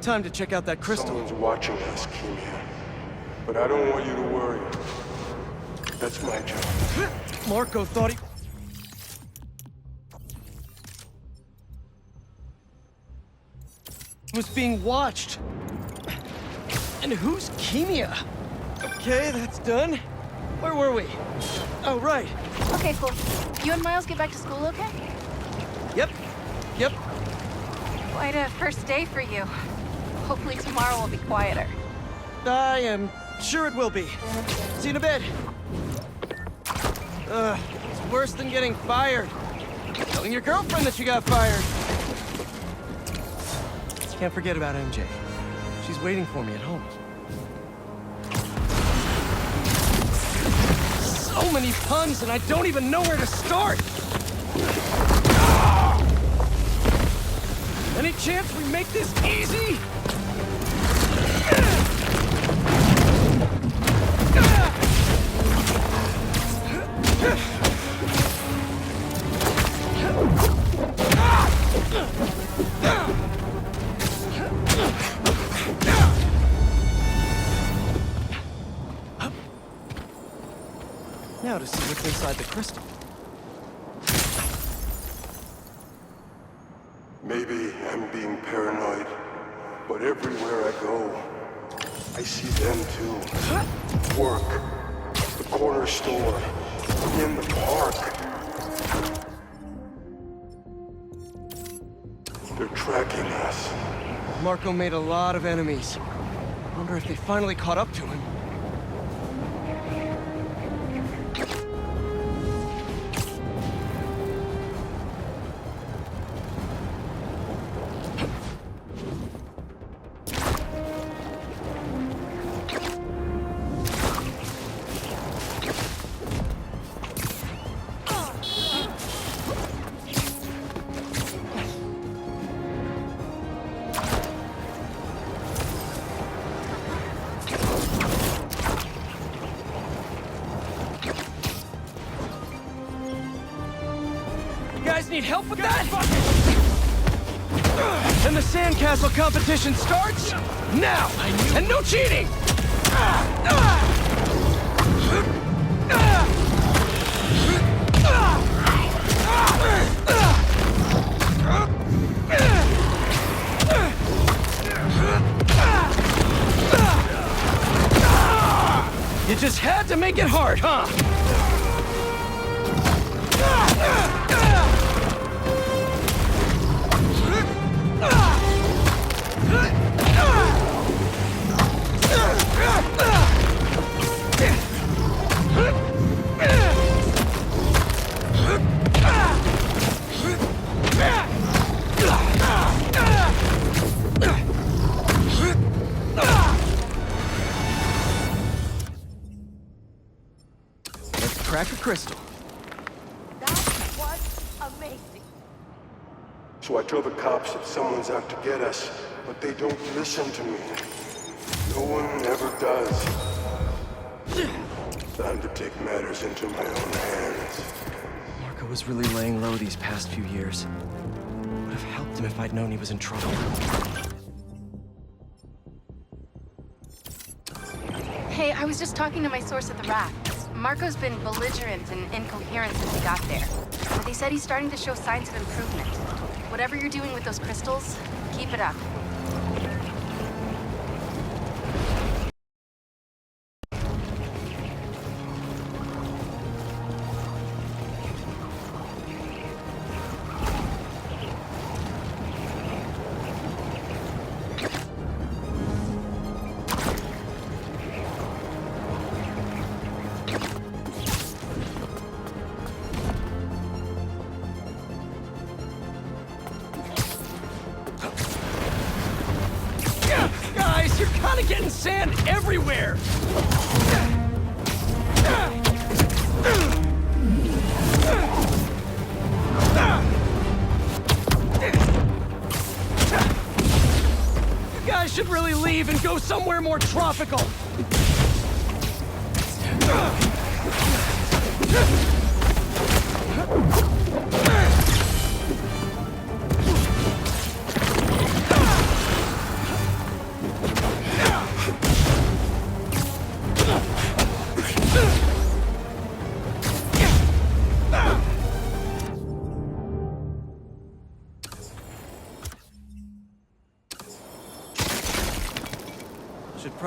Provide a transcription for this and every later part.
time to check out that crystal. Someone's watching us, Keemia. But I don't want you to worry. That's my job. Marco thought he... was being watched. And who's Keemia? Okay, that's done. Where were we? Oh, right. Okay, cool. You and Miles get back to school, okay? Yep. Quite a first day for you. Hopefully tomorrow will be quieter. I am sure it will be. See you in a bit. It's worse than getting fired. Telling your girlfriend that you got fired. Can't forget about MJ. She's waiting for me at home. So many puns, and I don't even know where to start! Any chance we make this easy? Now to see what's inside the crystal. Maybe I'm being paranoid, but everywhere I go, I see them too. Work, the corner store, in the park. They're tracking us. Marco made a lot of enemies. Wonder if they finally caught up to him. Need help with that? And the sandcastle competition starts now! And no cheating! You just had to make it hard, huh? Crack a crystal. That was amazing. So I tell the cops that someone's out to get us, but they don't listen to me. No one ever does. Time to take matters into my own hands. Marco was really laying low these past few years. Would have helped him if I'd known he was in trouble. Hey, I was just talking to my source at the rack. Marco's been belligerent and incoherent since he got there. But they said he's starting to show signs of improvement. Whatever you're doing with those crystals, keep it up. You're kind of getting sand everywhere! You guys should really leave and go somewhere more tropical!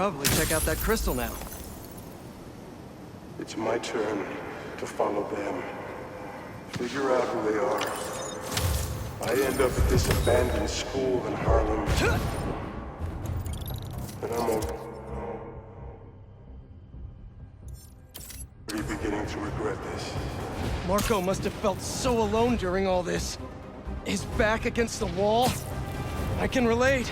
probably check out that crystal now. It's my turn to follow them. Figure out who they are. I end up at this abandoned school in Harlem. And I'm already beginning to regret this. Marco must have felt so alone during all this. His back against the wall. I can relate.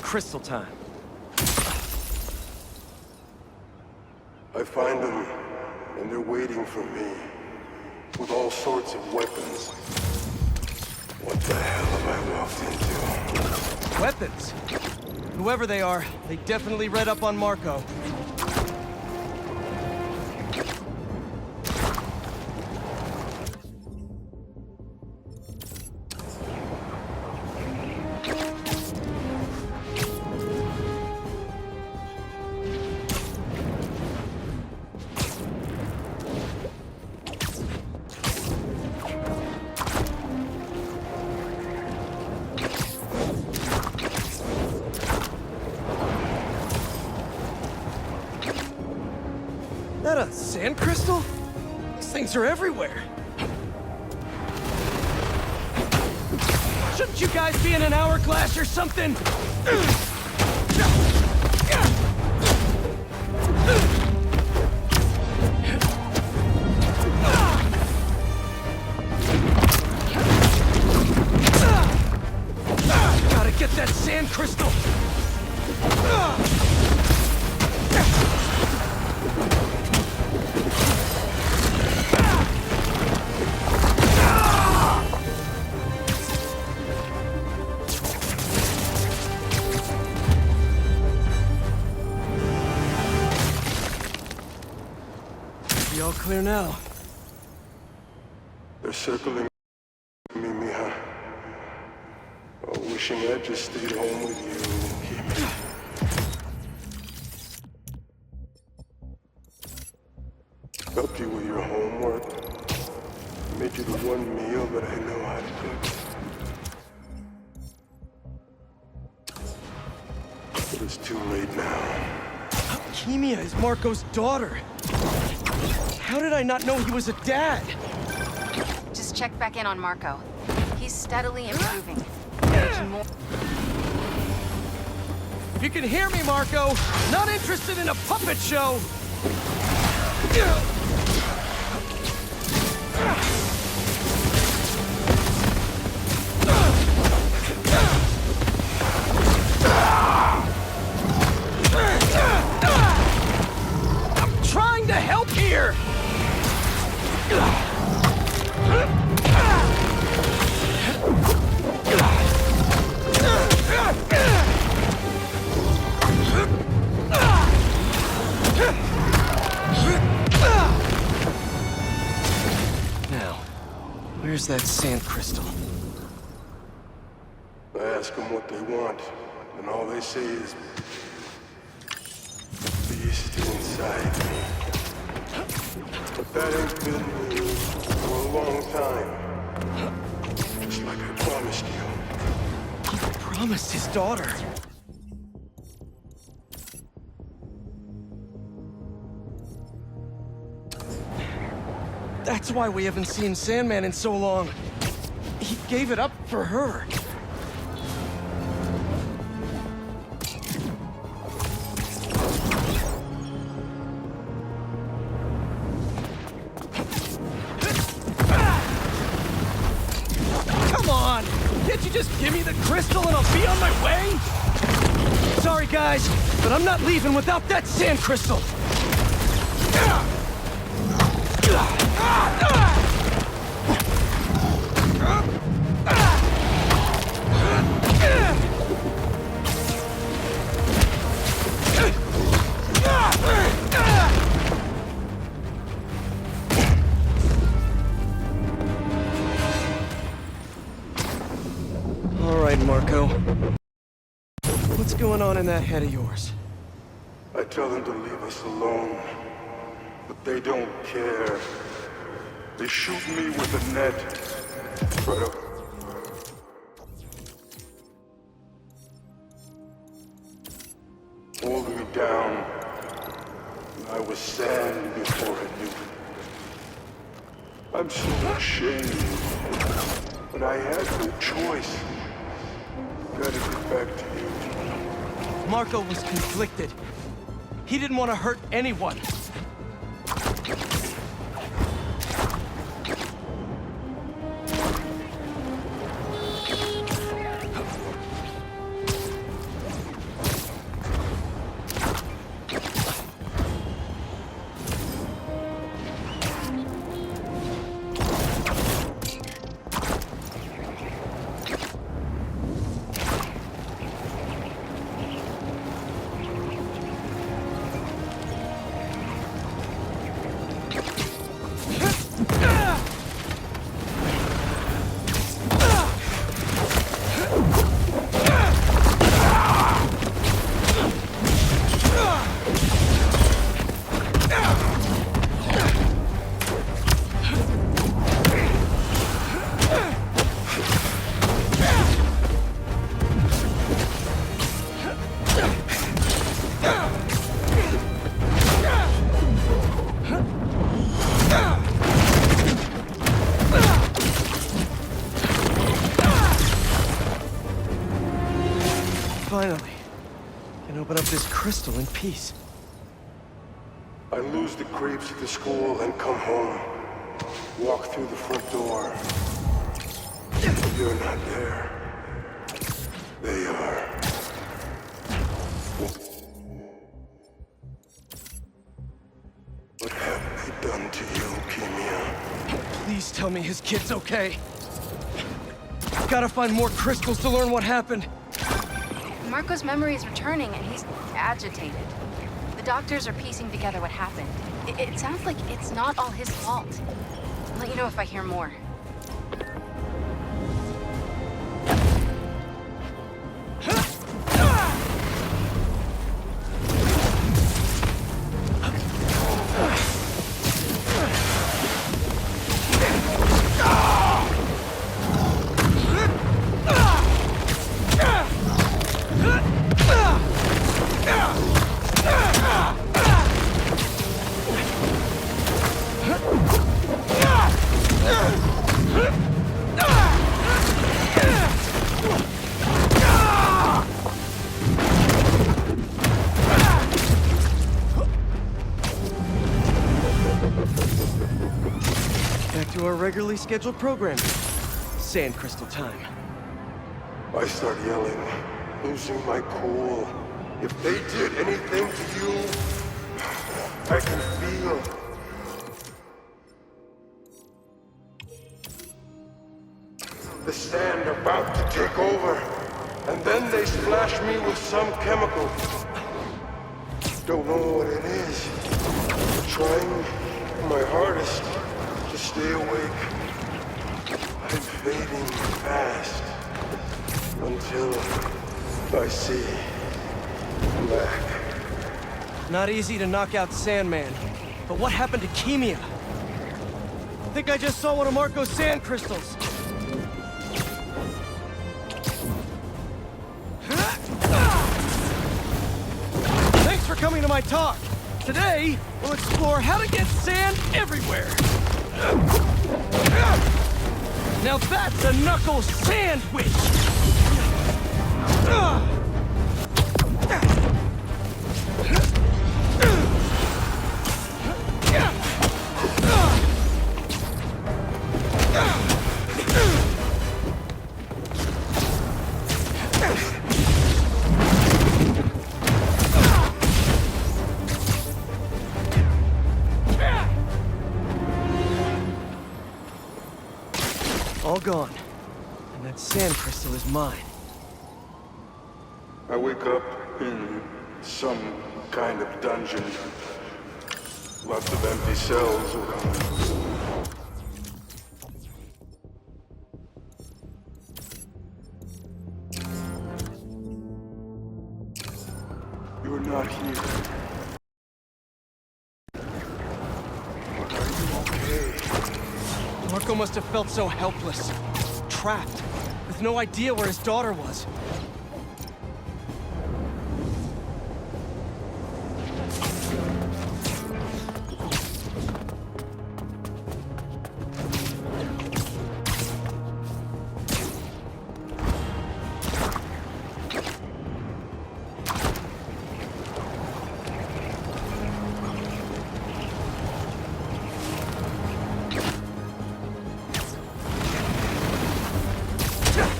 Crystal time. I find them, and they're waiting for me, with all sorts of weapons. What the hell have I walked into? Weapons? Whoever they are, they definitely read up on Marco. That a sand crystal? These things are everywhere. Shouldn't you guys be in an hourglass or something? Gotta get that sand crystal. All clear now. They're circling me, Mija. Oh, wishing I'd just stayed home with you, Kimi. Helped you with your homework. Made you the one meal that I know how to cook. But it's too late now. Kimia is Marco's daughter. How did I not know he was a dad? Just check back in on Marco. He's steadily improving. There's more. If you can hear me, Marco, not interested in a puppet show. I'm trying to help here. Now, where's that sand crystal? I ask them what they want, and all they say is, beast inside me. But that ain't been me for a long time. Just like I promised you. He promised his daughter. That's why we haven't seen Sandman in so long. He gave it up for her. Just give me the crystal and I'll be on my way? Sorry, guys, but I'm not leaving without that sand crystal. All right, Marco. What's going on in that head of yours? I tell them to leave us alone, but they don't care. They shoot me with a net. Try to... hold me down. I was sand before I knew it. I'm so ashamed, but I had no choice. Gotta get back to you. Marco was conflicted. He didn't want to hurt anyone. Finally, can open up this crystal in peace. I lose the creeps at the school and come home. Walk through the front door. You're not there. They are. What have they done to you, Keemia? Please tell me his kid's okay. Gotta find more crystals to learn what happened. Marco's memory is returning and he's agitated. The doctors are piecing together what happened. It sounds like it's not all his fault. I'll let you know if I hear more. Back to our regularly scheduled programming. Sand crystal time. I start yelling, losing my cool. If they did anything to you, I can feel. The sand about to take over, and then they splash me with some chemical. Don't know what it is. Trying my hardest to stay awake. I'm fading fast until I see black. Not easy to knock out Sandman, but what happened to Keemia? I think I just saw one of Marco's sand crystals. Thanks for coming to my talk. Today, we'll explore how to get sand everywhere. Now that's a knuckle sandwich! all gone. And that sand crystal is mine. I wake up in some kind of dungeon. Lots of empty cells around. You're not here. But are you okay? Marco must have felt so helpless. Trapped. With no idea where his daughter was.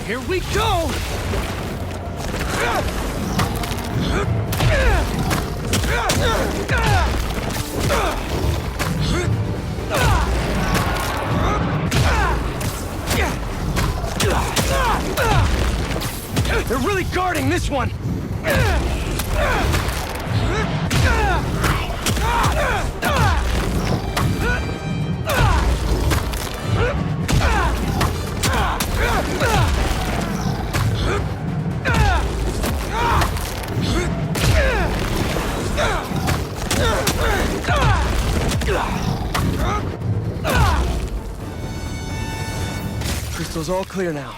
Here we go! They're really guarding this one! Crystal's all clear now.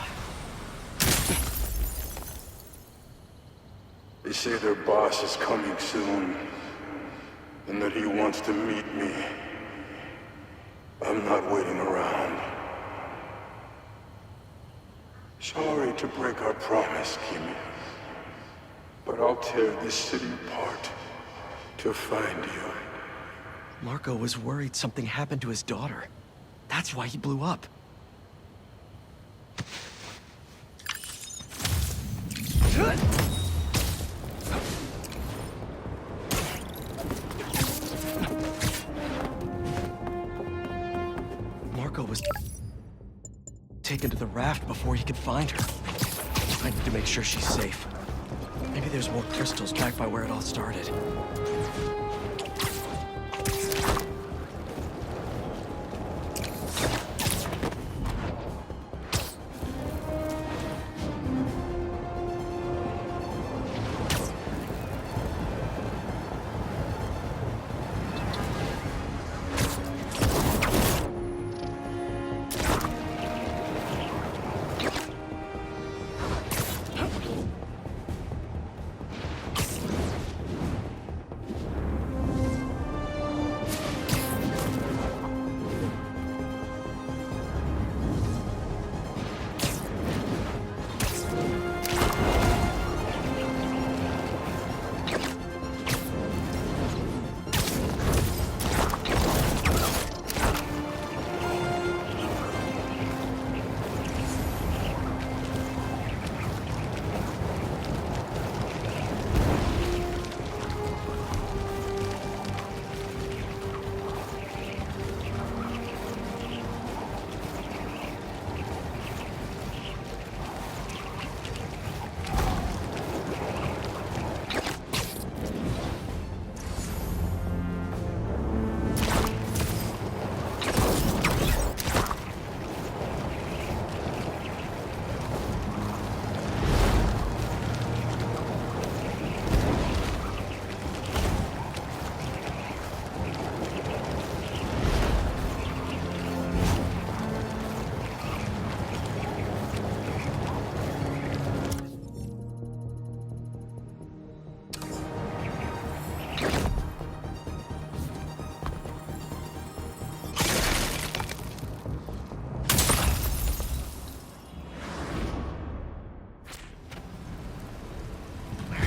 They say their boss is coming soon, and that he wants to meet me. I'm not waiting around. Sorry to break our promise, Kimi, but I'll tear this city apart to find you. Marco was worried something happened to his daughter. That's why he blew up. Marco was taken to the raft before he could find her. I need to make sure she's safe. Maybe there's more crystals back by where it all started.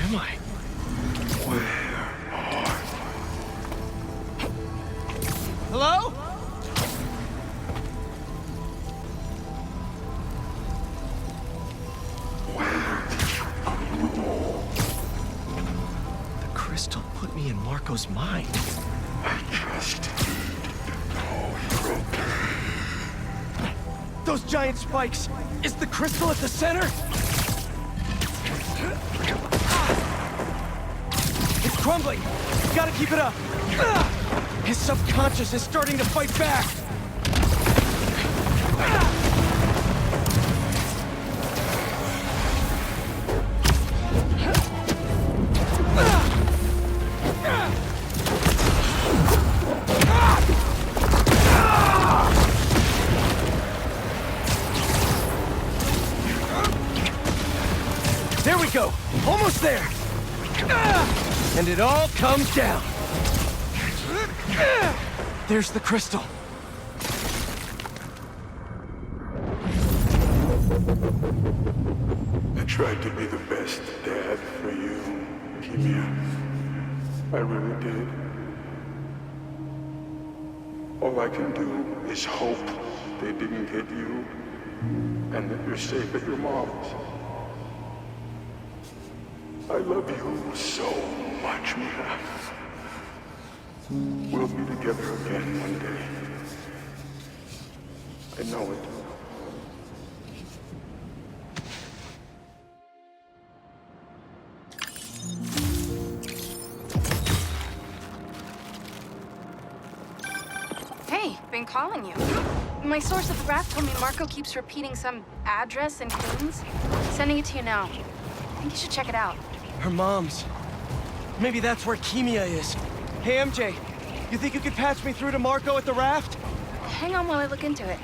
Am I? Hello? The crystal put me in Marco's mind. I just need to know you're okay. those giant spikes! Is the crystal at the center? It's crumbling! Gotta keep it up! His subconscious is starting to fight back! There we go! Almost there! And it all comes down! There's the crystal. I tried to be the best dad for you, Keemia. I really did. All I can do is hope they didn't get you, and that you're safe at your mom's. I love you so much, Mia. We'll be together again one day. I know it. Hey, been calling you. My source at the raft told me Marco keeps repeating some address in Queens. Sending it to you now. I think you should check it out. Her mom's. Maybe that's where Keemia is. Hey, MJ, you think you could patch me through to Marco at the raft? Hang on while I look into it.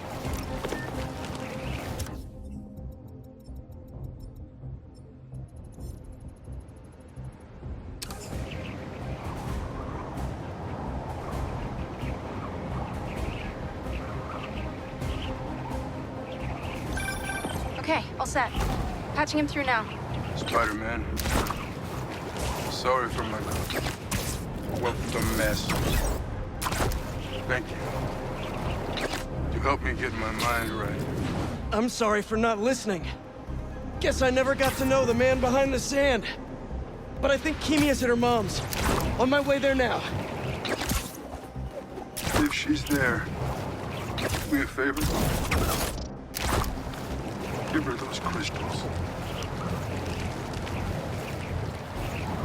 Okay, all set. Patching him through now. Spider-Man. Sorry for my welcome mess. Thank you. You helped me get my mind right. I'm sorry for not listening. Guess I never got to know the man behind the sand. But I think Keemia's at her mom's. On my way there now. If she's there, do me a favor. Give her those crystals.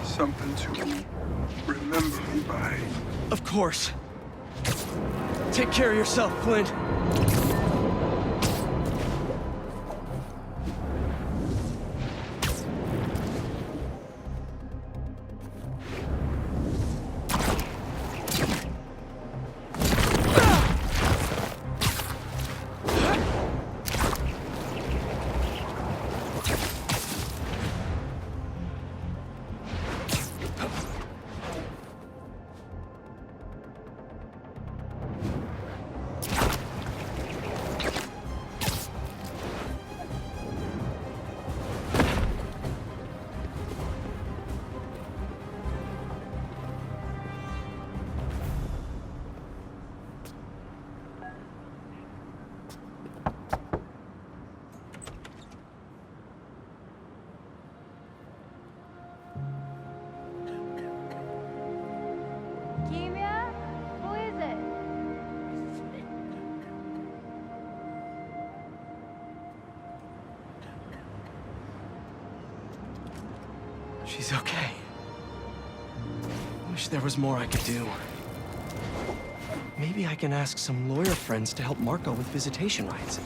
Something to remember me by. Of course. Take care of yourself, Clint. Keemia? Who is it? She's okay. Wish there was more I could do. Maybe I can ask some lawyer friends to help Marco with visitation rights.